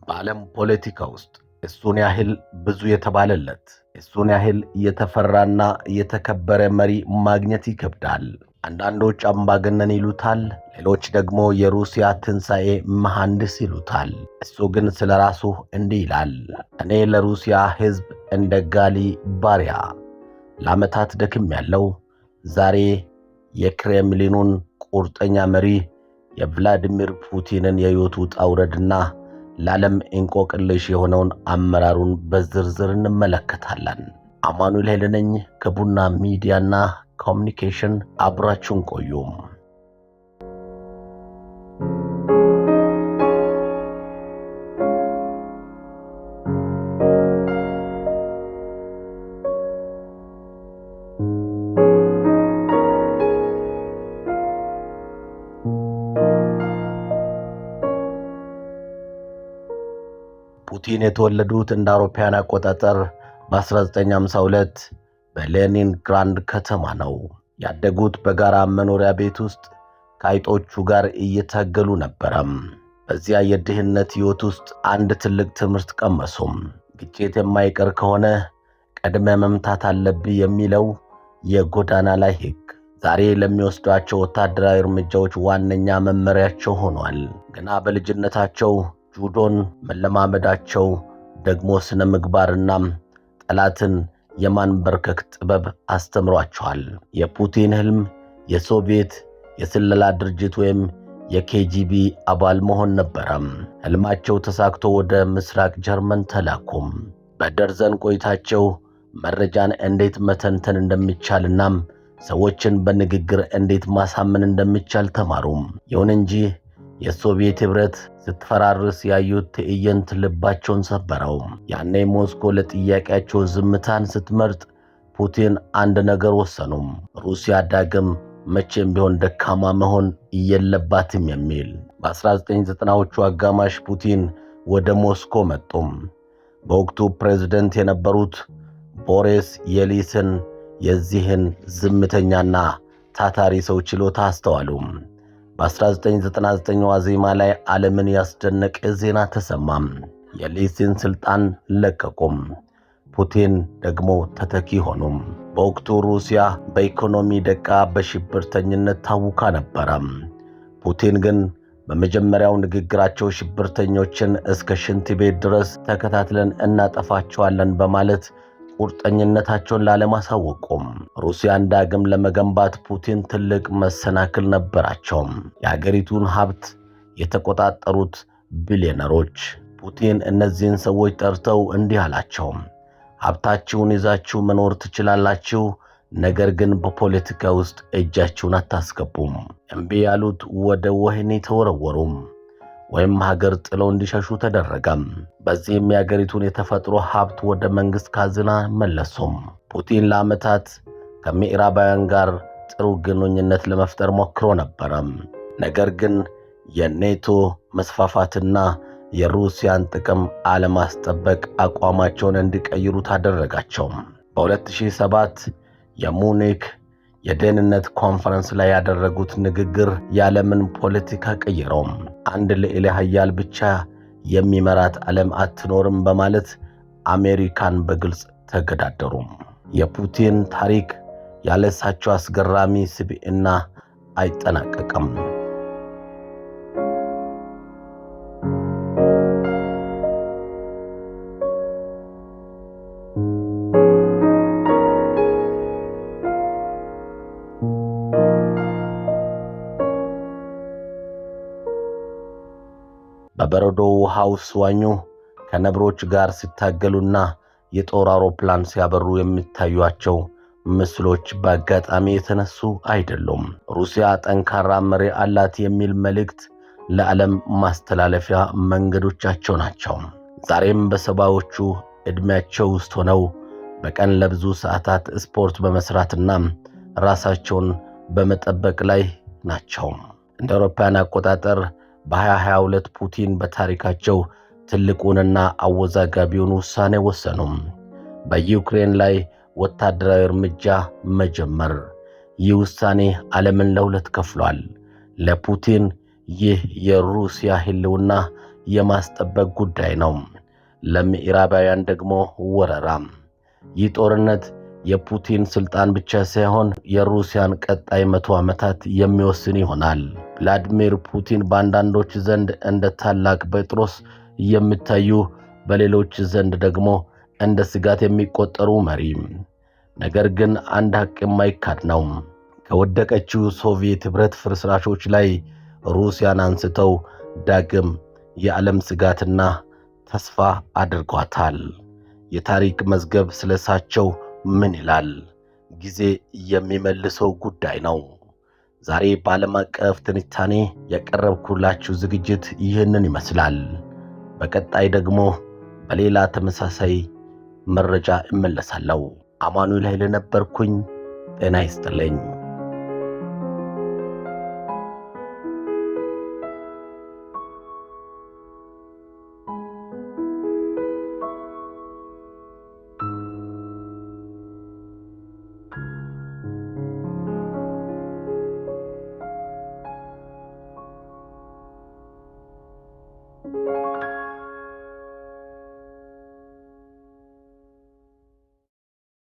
በዓለም ፖለቲካ ውስጥ እሱን ያህል ብዙ የተባለለት እሱን ያህል የተፈራና የተከበረ መሪ ማግኘት ይከብዳል። አንዳንዶች አምባገነን ይሉታል፣ ሌሎች ደግሞ የሩሲያ ትንሣኤ መሐንዲስ ይሉታል። እሱ ግን ስለራሱ እንዲህ ይላል። እኔ ለሩሲያ ሕዝብ እንደ ጋሊ ባሪያ ለዓመታት ደክሜያለሁ። ዛሬ የክሬምሊኑን ቁርጠኛ መሪ የቭላዲሚር ፑቲንን የሕይወት ውጣ ውረድና ለዓለም እንቆቅልሽ የሆነውን አመራሩን በዝርዝር እንመለከታለን። አማኑኤል ኃይለ ነኝ ከቡና ሚዲያና ኮሚኒኬሽን። አብራችሁን ቆዩ። ፑቲን የተወለዱት እንደ አውሮፓውያን አቆጣጠር በ1952 በሌኒንግራድ ከተማ ነው። ያደጉት በጋራ መኖሪያ ቤት ውስጥ ከአይጦቹ ጋር እየታገሉ ነበረም። በዚያ የድህነት ሕይወት ውስጥ አንድ ትልቅ ትምህርት ቀመሱም። ግጭት የማይቀር ከሆነ ቀድመ መምታት አለብህ የሚለው የጎዳና ላይ ሕግ ዛሬ ለሚወስዷቸው ወታደራዊ እርምጃዎች ዋነኛ መመሪያቸው ሆኗል። ገና በልጅነታቸው ጁዶን መለማመዳቸው ደግሞ ስነ ምግባርና ጠላትን የማንበርከክ ጥበብ አስተምሯቸዋል። የፑቲን ህልም የሶቪየት የስለላ ድርጅት ወይም የኬጂቢ አባል መሆን ነበረም። ህልማቸው ተሳክቶ ወደ ምስራቅ ጀርመን ተላኩም። በደርዘን ቆይታቸው መረጃን እንዴት መተንተን እንደሚቻልና ሰዎችን በንግግር እንዴት ማሳመን እንደሚቻል ተማሩም። ይሁን እንጂ የሶቪየት ኅብረት ስትፈራርስ ያዩት ትዕይንት ልባቸውን ሰበረው። ያኔ ሞስኮ ለጥያቄያቸው ዝምታን ስትመርጥ ፑቲን አንድ ነገር ወሰኑም። ሩሲያ ዳግም መቼም ቢሆን ደካማ መሆን የለባትም የሚል። በ1990ዎቹ አጋማሽ ፑቲን ወደ ሞስኮ መጡም። በወቅቱ ፕሬዝደንት የነበሩት ቦሪስ የሊስን የዚህን ዝምተኛና ታታሪ ሰው ችሎታ አስተዋሉም። በ1999 ዋዜማ ላይ ዓለምን ያስደነቀ ዜና ተሰማም። የሊሲን ስልጣን ለቀቁም። ፑቲን ደግሞ ተተኪ ሆኑም። በወቅቱ ሩሲያ በኢኮኖሚ ደቃ በሽብርተኝነት ታውካ ነበረም። ፑቲን ግን በመጀመሪያው ንግግራቸው ሽብርተኞችን እስከ ሽንት ቤት ድረስ ተከታትለን እናጠፋቸዋለን በማለት ቁርጠኝነታቸውን ላለማሳወቁም። ሩሲያን ዳግም ለመገንባት ፑቲን ትልቅ መሰናክል ነበራቸው። የአገሪቱን ሀብት የተቆጣጠሩት ቢሊዮነሮች። ፑቲን እነዚህን ሰዎች ጠርተው እንዲህ አላቸው፣ ሀብታችሁን ይዛችሁ መኖር ትችላላችሁ፣ ነገር ግን በፖለቲካ ውስጥ እጃችሁን አታስገቡም። እምቢ ያሉት ወደ ወህኒ ተወረወሩም ወይም ሀገር ጥለው እንዲሸሹ ተደረገም። በዚህም የአገሪቱን የተፈጥሮ ሀብት ወደ መንግስት ካዝና መለሱም። ፑቲን ለዓመታት ከምዕራባውያን ጋር ጥሩ ግንኙነት ለመፍጠር ሞክሮ ነበረም። ነገር ግን የኔቶ መስፋፋትና የሩሲያን ጥቅም አለማስጠበቅ አቋማቸውን እንዲቀይሩ ታደረጋቸው። በ2007 የሙኒክ የደህንነት ኮንፈረንስ ላይ ያደረጉት ንግግር የዓለምን ፖለቲካ ቀየረው። አንድ ልዕለ ኃያል ብቻ የሚመራት ዓለም አትኖርም በማለት አሜሪካን በግልጽ ተገዳደሩ። የፑቲን ታሪክ ያለ እሳቸው አስገራሚ ስብዕና አይጠናቀቅም። በበረዶ ውሃ ውስጥ ሲዋኙ ከነብሮች ጋር ሲታገሉና የጦር አውሮፕላን ሲያበሩ የሚታዩአቸው ምስሎች በአጋጣሚ የተነሱ አይደሉም። ሩሲያ ጠንካራ መሪ አላት የሚል መልእክት ለዓለም ማስተላለፊያ መንገዶቻቸው ናቸው። ዛሬም በሰባዎቹ ዕድሜያቸው ውስጥ ሆነው በቀን ለብዙ ሰዓታት ስፖርት በመስራትና ራሳቸውን በመጠበቅ ላይ ናቸው። እንደ አውሮፓውያን አቆጣጠር በ2022 ፑቲን በታሪካቸው ትልቁንና አወዛጋቢውን ውሳኔ ወሰኑ። በዩክሬን ላይ ወታደራዊ እርምጃ መጀመር። ይህ ውሳኔ ዓለምን ለሁለት ከፍሏል። ለፑቲን ይህ የሩሲያ ህልውና የማስጠበቅ ጉዳይ ነው። ለምዕራባውያን ደግሞ ወረራ። ይህ ጦርነት የፑቲን ስልጣን ብቻ ሳይሆን የሩሲያን ቀጣይ 100 ዓመታት የሚወስን ይሆናል። ቭላዲሚር ፑቲን በአንዳንዶች ዘንድ እንደ ታላቅ ጴጥሮስ የሚታዩ፣ በሌሎች ዘንድ ደግሞ እንደ ስጋት የሚቆጠሩ መሪ። ነገር ግን አንድ ሐቅ የማይካድ ነው። ከወደቀችው ሶቪየት ኅብረት ፍርስራሾች ላይ ሩሲያን አንስተው ዳግም የዓለም ስጋትና ተስፋ አድርጓታል። የታሪክ መዝገብ ስለሳቸው ምን ይላል? ጊዜ የሚመልሰው ጉዳይ ነው። ዛሬ በዓለም አቀፍ ትንታኔ ያቀረብኩላችሁ ዝግጅት ይህንን ይመስላል። በቀጣይ ደግሞ በሌላ ተመሳሳይ መረጃ እመለሳለሁ። አማኑኤል ኃይለ ነበርኩኝ። ጤና ይስጥልኝ።